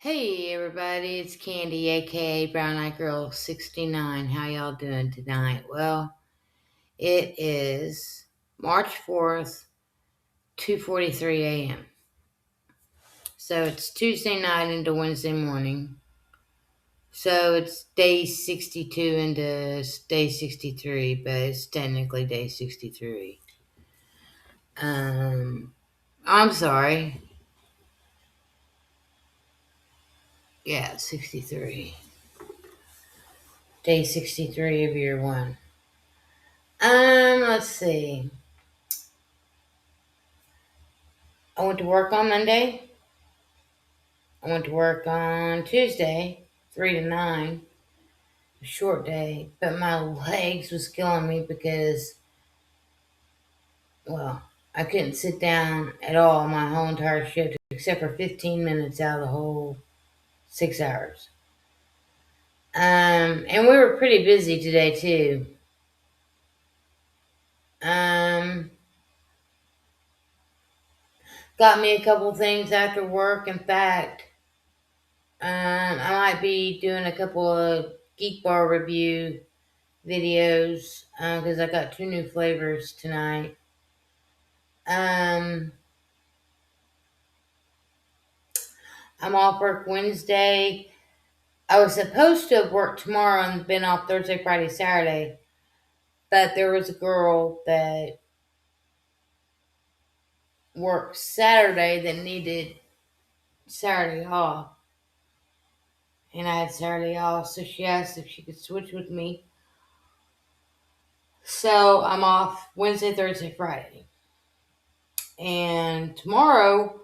Hey everybody, it's Candy, aka Brown Eyed Girl 69. How y'all doing tonight? Well, it is March 4th, 2:43 a.m. So it's Tuesday night into Wednesday morning. So it's day 62 into day 63, but it's technically day 63. I'm sorry. Yeah, 63. Day 63 of year one. Let's see. I went to work on Monday. I went to work on Tuesday, 3 to 9, a short day, but my legs was killing me because, well, I couldn't sit down at all my whole entire shift except for 15 minutes out of the whole 6 hours. And we were pretty busy today too. Um, got me a couple things after work. In fact, I might be doing a couple of Geek Bar review videos because I got two new flavors tonight. I'm off work Wednesday. I was supposed to have worked tomorrow and been off Thursday, Friday, Saturday, but there was a girl that worked Saturday that needed Saturday off, and I had Saturday off, so she asked if she could switch with me. So I'm off Wednesday, Thursday, Friday, and tomorrow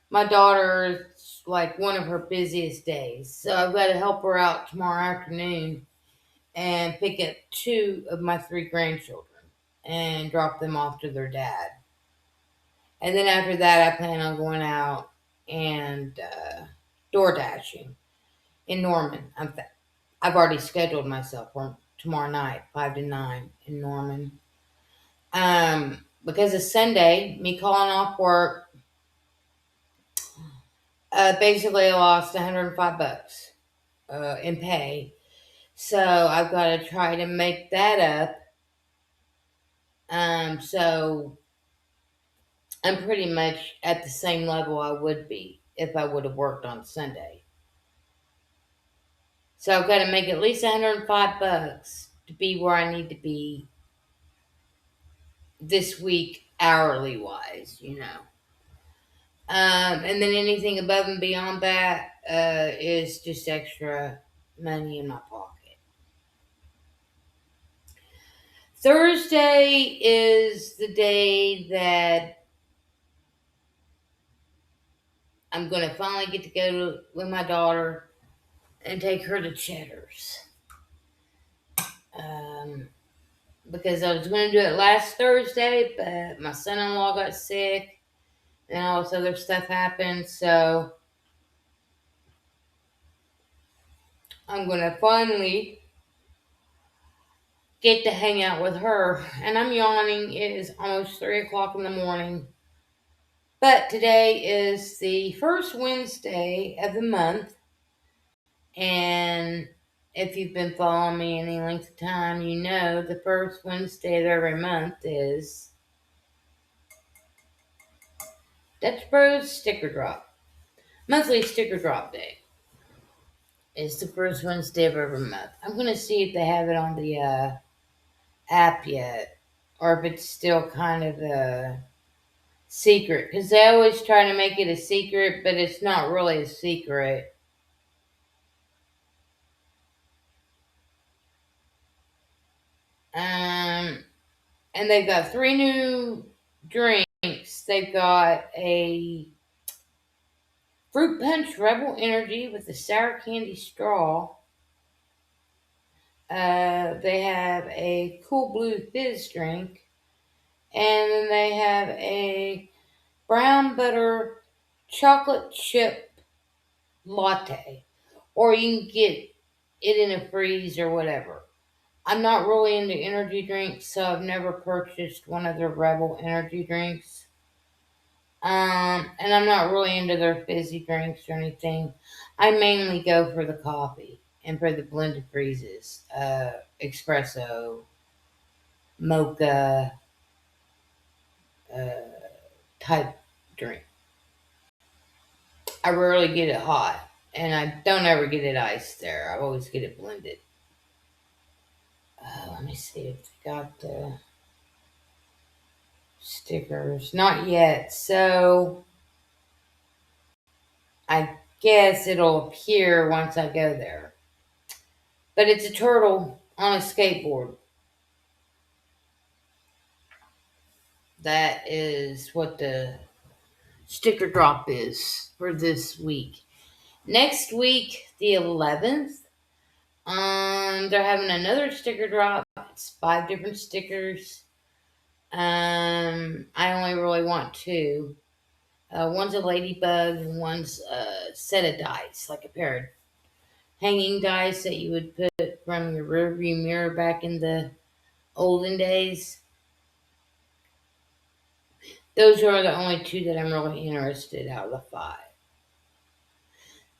my daughter's like one of her busiest days, so I've got to help her out tomorrow afternoon and pick up two of my three grandchildren and drop them off to their dad. And then after that, I plan on going out and door dashing in Norman. I've already scheduled myself for tomorrow night, 5 to 9 in Norman. Because it's Sunday, me calling off work, basically I lost $105 in pay. So I've got to try to make that up. So I'm pretty much at the same level I would be if I would have worked on Sunday. So I've got to make at least $105 to be where I need to be this week, hourly wise. And then anything above and beyond that is just extra money in my pocket. Thursday is the day that I'm going to finally get to go with my daughter and take her to Cheddar's. Because I was going to do it last Thursday, but my son-in-law got sick and all this other stuff happened. So I'm going to finally get to hang out with her. And I'm yawning. It is almost 3 o'clock in the morning. But today is the first Wednesday of the month. And if you've been following me any length of time, you know the first Wednesday of every month is Dutch Bros Sticker Drop. Monthly Sticker Drop Day. It's the first Wednesday of every month. I'm going to see if they have it on the app yet, or if it's still kind of a secret. Because they always try to make it a secret, but it's not really a secret. And they've got three new drinks. They've got a Fruit Punch Rebel Energy with the sour candy straw. They have a Cool Blue Fizz drink. And then they have a brown butter chocolate chip latte. Or you can get it in a freeze or whatever. I'm not really into energy drinks, so I've never purchased one of the Rebel energy drinks. And I'm not really into their fizzy drinks or anything. I mainly go for the coffee and for the blended freezes, espresso, mocha, uh, type drink. I rarely get it hot, and I don't ever get it iced there. I always get it blended. Let me see if they got the stickers. Not yet. So I guess it'll appear once I go there. But it's a turtle on a skateboard. That is what the sticker drop is for this week. Next week, the 11th, they're having another sticker drop. It's 5 different stickers. I only really want 2. One's a ladybug and one's a set of dice, like a pair of hanging dice that you would put from your rearview mirror back in the olden days. Those are the only 2 that I'm really interested out of the 5.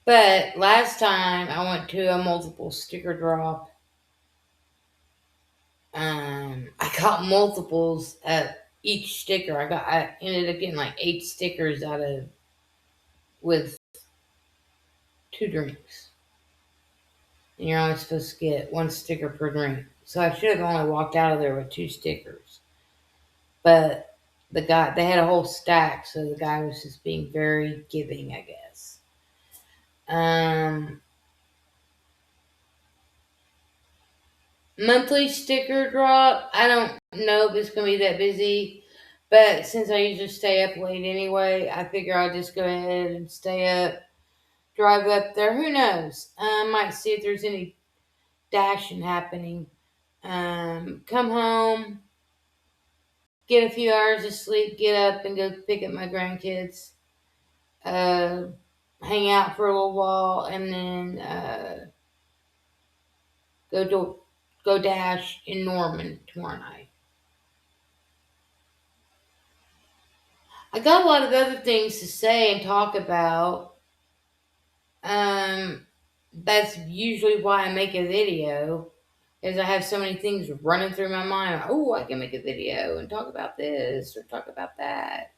But last time I went to a multiple sticker drop. I got multiples at each sticker. I ended up getting like 8 stickers out of with 2 drinks. And you're only supposed to get 1 sticker per drink. So I should have only walked out of there with 2 stickers. But they had a whole stack, so the guy was just being very giving, I guess. Monthly sticker drop. I don't know if it's gonna be that busy, but since I usually stay up late anyway, I figure I'll just go ahead and stay up, drive up there. Who knows? I might see if there's any dashing happening. Come home, get a few hours of sleep, get up and go pick up my grandkids. Uh, Hang out for a little while, and then go to go dash in Norman tomorrow night. I got a lot of other things to say and talk about. Um, that's usually why I make a video, is I have so many things running through my mind. Oh, I can make a video and talk about this or talk about that.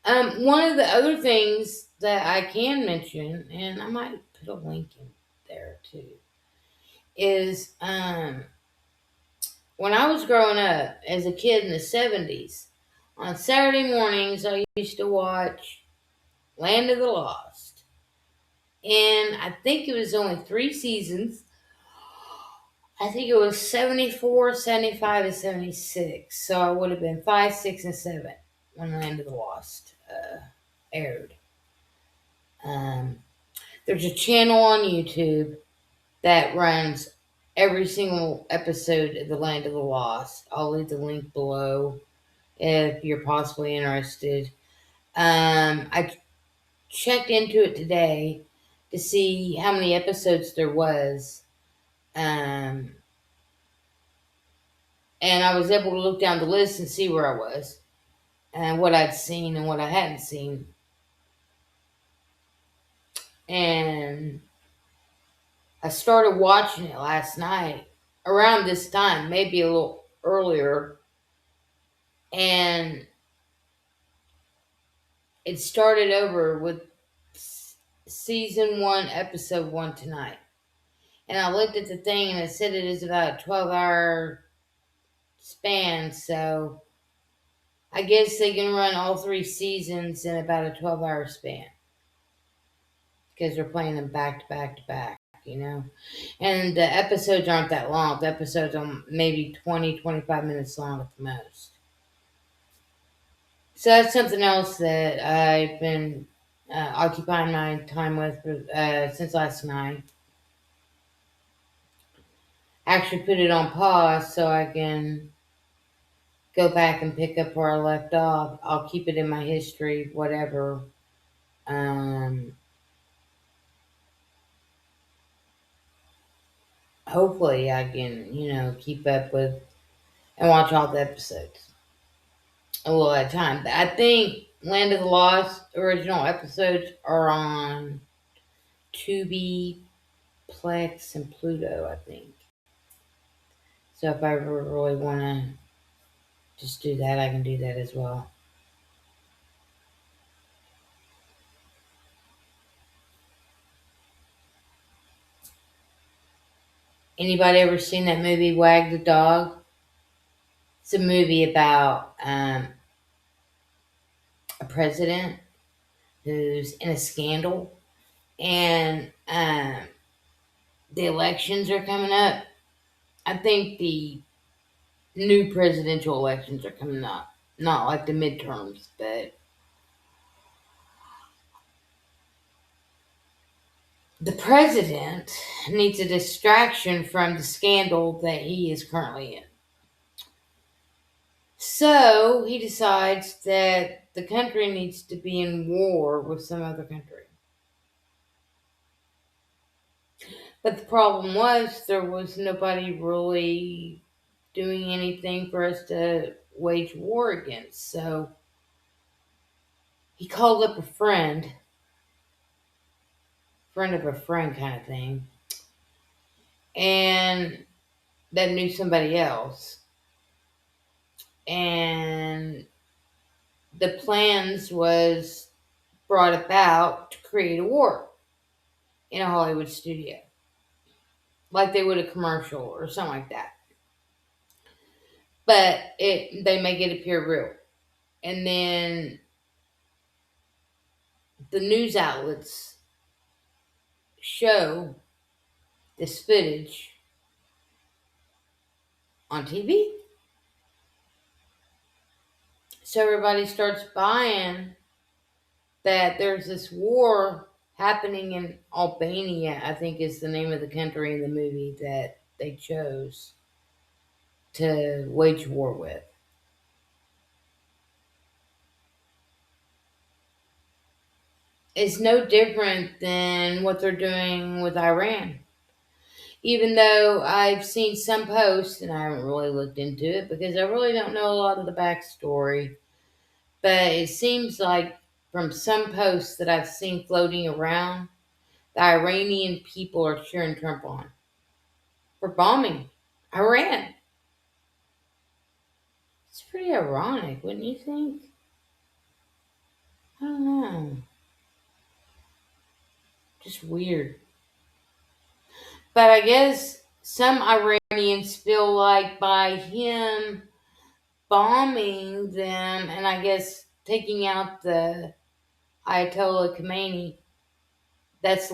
One of the other things that I can mention, and I might put a link in there too, is when I was growing up as a kid in the 70s, on Saturday mornings I used to watch Land of the Lost. And I think it was only 3 seasons. I think it was 74, 75, and 76. So I would have been 5, 6, and 7 when Land of the Lost aired. There's a channel on YouTube that runs every single episode of The Land of the Lost. I'll leave the link below if you're possibly interested. I checked into it today to see how many episodes there was. And I was able to look down the list and see where I was and what I'd seen and what I hadn't seen. And I started watching it last night around this time, maybe a little earlier. And it started over with season 1, episode 1 tonight. And I looked at the thing and it said it is about a 12-hour span. So I guess they can run all 3 seasons in about a 12-hour span, because they're playing them back to back to back, you know? And the episodes aren't that long. The episodes are maybe 20, 25 minutes long at the most. So that's something else that I've been occupying my time with since last night. Actually put it on pause so I can go back and pick up where I left off. I'll keep it in my history, whatever. Hopefully I can, keep up with and watch all the episodes a little at a time. I think Land of the Lost original episodes are on Tubi, Plex, and Pluto, I think. So if I ever really want to just do that, I can do that as well. Anybody ever seen that movie Wag the Dog? It's a movie about a president who's in a scandal, and the elections are coming up. I think the new presidential elections are coming up, not like the midterms, but the president needs a distraction from the scandal that he is currently in. So he decides that the country needs to be in war with some other country. But the problem was there was nobody really doing anything for us to wage war against. So he called up a friend of a friend kind of thing, and that knew somebody else. And the plans was brought about to create a war in a Hollywood studio, like they would a commercial or something like that. But they make it appear real, and then the news outlets show this footage on TV. So everybody starts buying that there's this war happening in Albania, I think is the name of the country in the movie that they chose to wage war with. It's no different than what they're doing with Iran. Even though I've seen some posts, and I haven't really looked into it because I really don't know a lot of the backstory, but it seems like from some posts that I've seen floating around, the Iranian people are cheering Trump on for bombing Iran. It's pretty ironic, wouldn't you think? I don't know. Just weird. But I guess some Iranians feel like by him bombing them and I guess taking out the Ayatollah Khomeini, that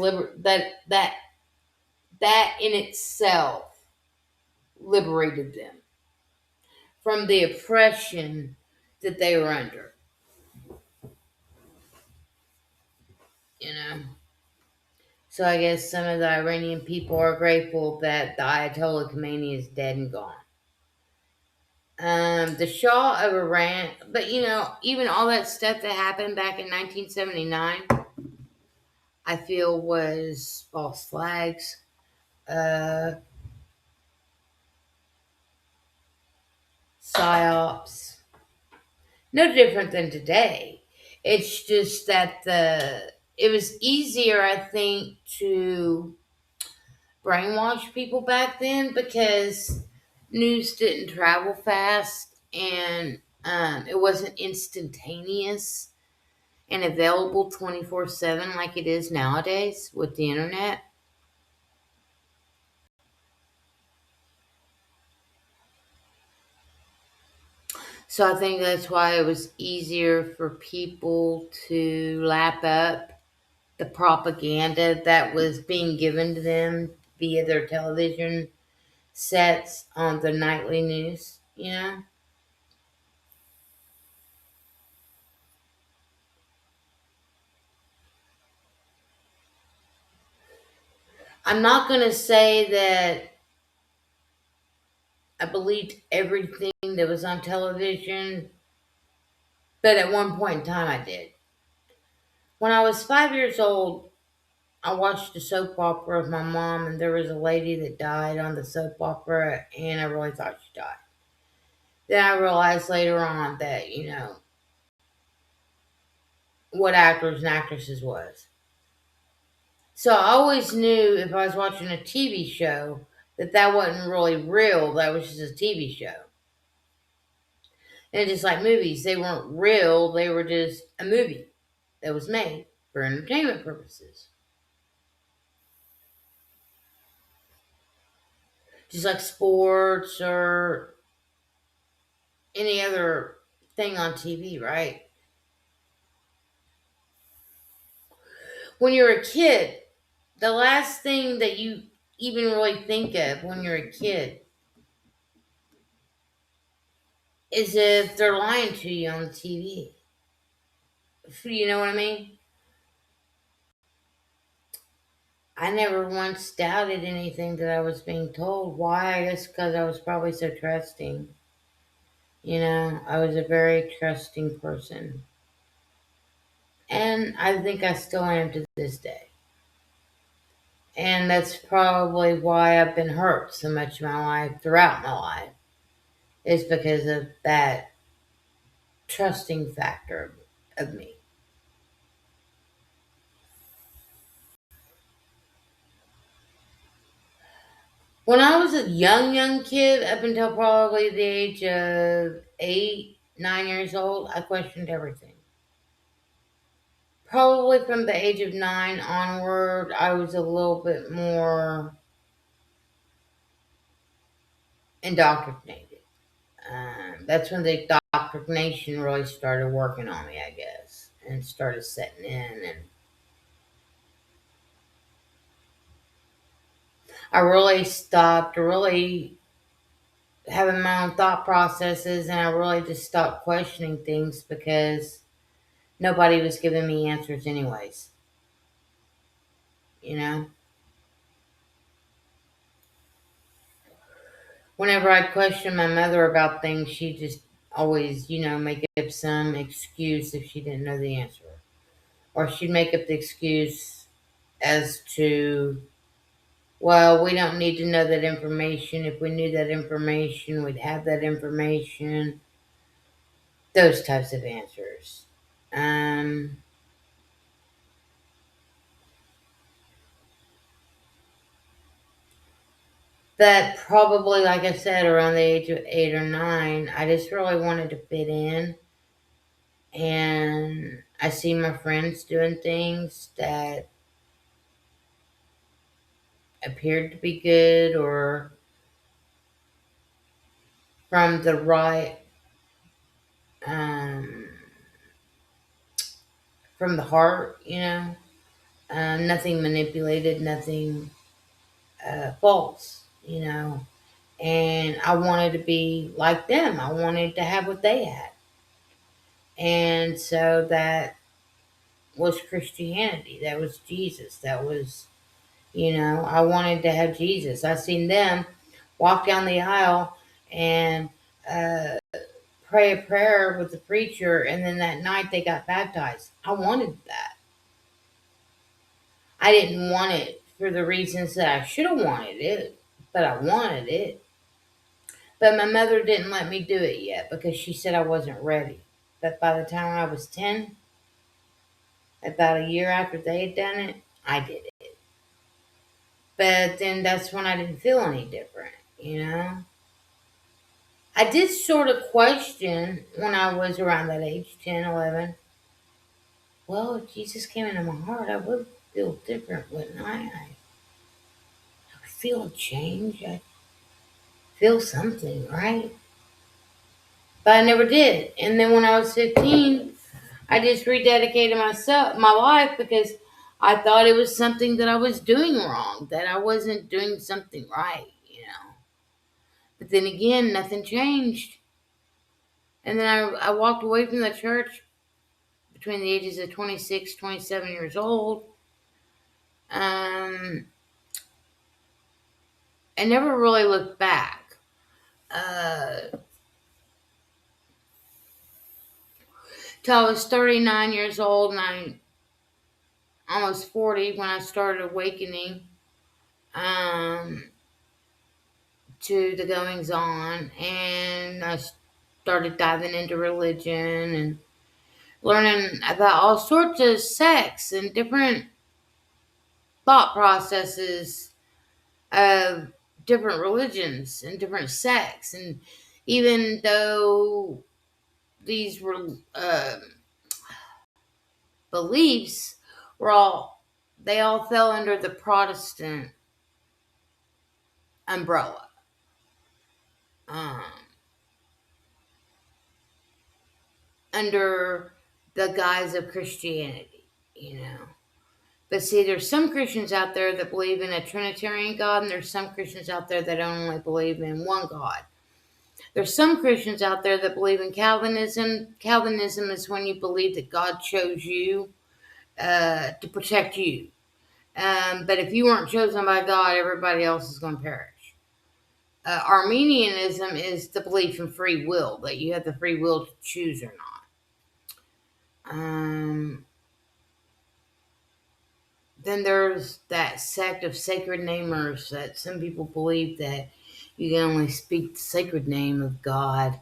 in itself liberated them from the oppression that they were under. You know. So I guess some of the Iranian people are grateful that the Ayatollah Khomeini is dead and gone. The Shah of Iran, but even all that stuff that happened back in 1979, I feel was false flags, uh, psyops. No different than today. It's just that it was easier, I think, to brainwash people back then because news didn't travel fast and it wasn't instantaneous and available 24/7 like it is nowadays with the internet. So I think that's why it was easier for people to lap up the propaganda that was being given to them via their television sets on the nightly news. I'm not going to say that I believed everything that was on television, but at one point in time I did. When I was 5 years old, I watched a soap opera with my mom, and there was a lady that died on the soap opera, and I really thought she died. Then I realized later on that, what actors and actresses was. So I always knew if I was watching a TV show that that wasn't really real. That was just a TV show. And just like movies, they weren't real. They were just a movie that was made for entertainment purposes. Just like sports or any other thing on TV, right? When you're a kid, the last thing that you even really think of when you're a kid is if they're lying to you on the TV. You know what I mean? I never once doubted anything that I was being told. Why? I guess because I was probably so trusting. I was a very trusting person. And I think I still am to this day. And that's probably why I've been hurt so much in my life, throughout my life, is because of that trusting factor of me. When I was a young kid, up until probably the age of 8, 9 years old, I questioned everything. Probably from the age of 9 onward, I was a little bit more indoctrinated. That's when the indoctrination really started working on me, I guess, and started setting in. And I really stopped really having my own thought processes, and I really just stopped questioning things because nobody was giving me answers, anyways. You know, whenever I'd question my mother about things, she just always, make up some excuse if she didn't know the answer. Or she'd make up the excuse as to, well, we don't need to know that information. If we knew that information, we'd have that information. Those types of answers. Um, that probably, like I said, around the age of 8 or 9, I just really wanted to fit in. And I see my friends doing things that appeared to be good or from the right, um, from the heart. Nothing manipulated, nothing false. And I wanted to be like them. I wanted to have what they had. And so that was Christianity. That was Jesus. That was, I wanted to have Jesus. I seen them walk down the aisle and uh, pray a prayer with the preacher, and then that night they got baptized. I wanted that. I didn't want it for the reasons that I should have wanted it, but I wanted it. But my mother didn't let me do it yet because she said I wasn't ready. But by the time I was 10, about a year after they had done it, I did it. But then that's when I didn't feel any different. I did sort of question when I was around that age, 10, 11. Well, if Jesus came into my heart, I would feel different, wouldn't I would feel a change. I'd feel something, right? But I never did. And then when I was 15, I just rededicated my life, because I thought it was something that I was doing wrong, that I wasn't doing something right. But then again, nothing changed. And then I walked away from the church between the ages of 26, 27 years old. Um, I never really looked back. Uh, till I was 39 years old, and I almost 40 when I started awakening um, to the goings on, and I started diving into religion and learning about all sorts of sects and different thought processes of different religions and different sects. And even though these were beliefs were all, they all fell under the Protestant umbrella. Um, Under the guise of Christianity, you know. But see, there's some Christians out there that believe in a Trinitarian God, and there's some Christians out there that only believe in one God. There's some Christians out there that believe in Calvinism. Calvinism is when you believe that God chose you to protect you. But if you weren't chosen by God, everybody else is going to perish. Arminianism is the belief in free will, that you have the free will to choose or not. Then there's that sect of sacred namers that some people believe that you can only speak the sacred name of God,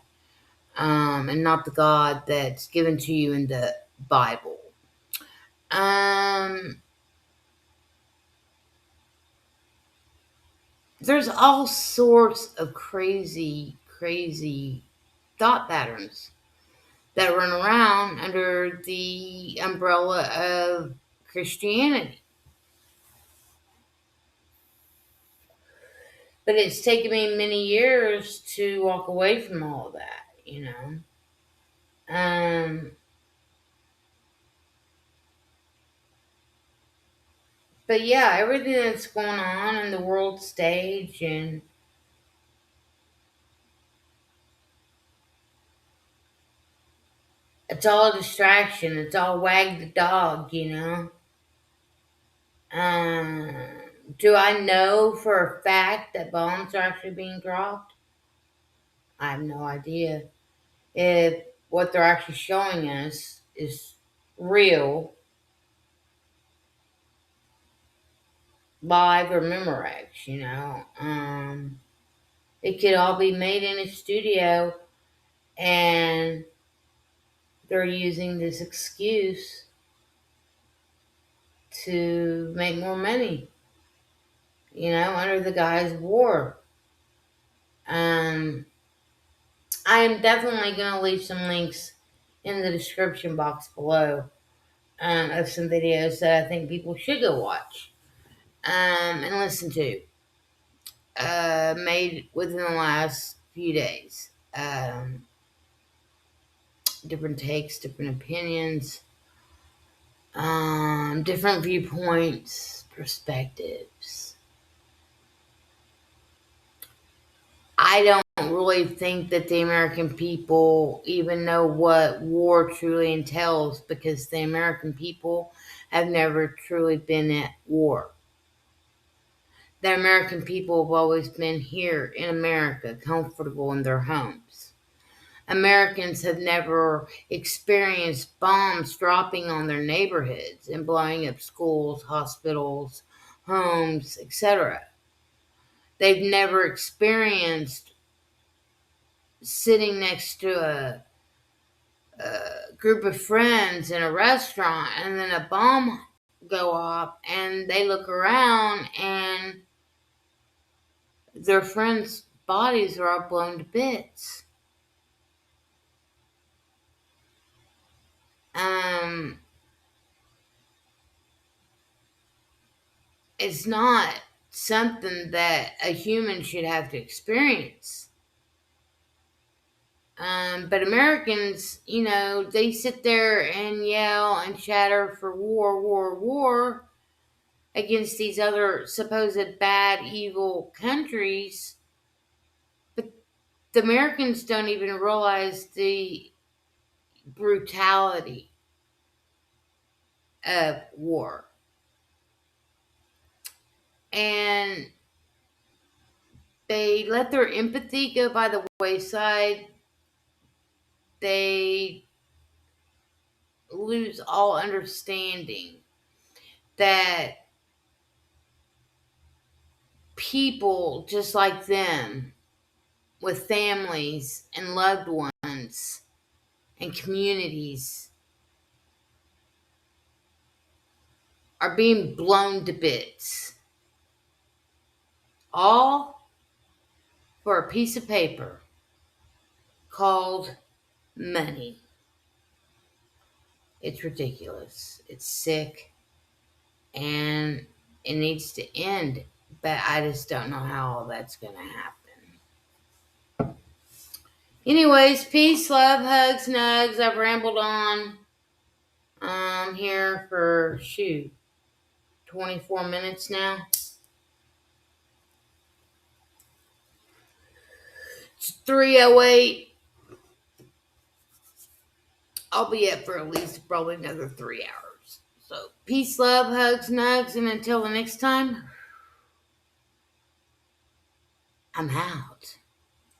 and not the God that's given to you in the Bible. There's all sorts of crazy thought patterns that run around under the umbrella of Christianity. But it's taken me many years to walk away from all of that, you know. But yeah, everything that's going on in the world stage, and it's all a distraction. It's all Wag the Dog, you know. Um, do I know for a fact that bombs are actually being dropped? I have no idea. If what they're actually showing us is real, live, or Memorex, you know. It could all be made in a studio, and they're using this excuse to make more money, you know, under the guise of war. Um, I am definitely going to leave some links in the description box below, of some videos that I think people should go watch, and listen to, made within the last few days. Different takes, different opinions, different viewpoints, perspectives. I don't really think that the American people even know what war truly entails, because the American people have never truly been at war. The American people have always been here in America, comfortable in their homes. Americans have never experienced bombs dropping on their neighborhoods and blowing up schools, hospitals, homes, etc. They've never experienced sitting next to a group of friends in a restaurant and then a bomb go off, and they look around and their friends' bodies are all blown to bits. Um, it's not something that a human should have to experience. But Americans, you know, they sit there and yell and chatter for war, war, war against these other supposed bad, evil countries. But the Americans don't even realize the brutality of war. And they let their empathy go by the wayside. They lose all understanding that people just like them, with families and loved ones and communities, are being blown to bits. All for a piece of paper called money. It's ridiculous. It's sick. And it needs to end. But I just don't know how all that's going to happen. Anyways, peace, love, hugs, nugs. I've rambled on here for, 24 minutes now. It's 3:08. I'll be up for at least probably another 3 hours. So, peace, love, hugs, nugs, and until the next time, I'm out.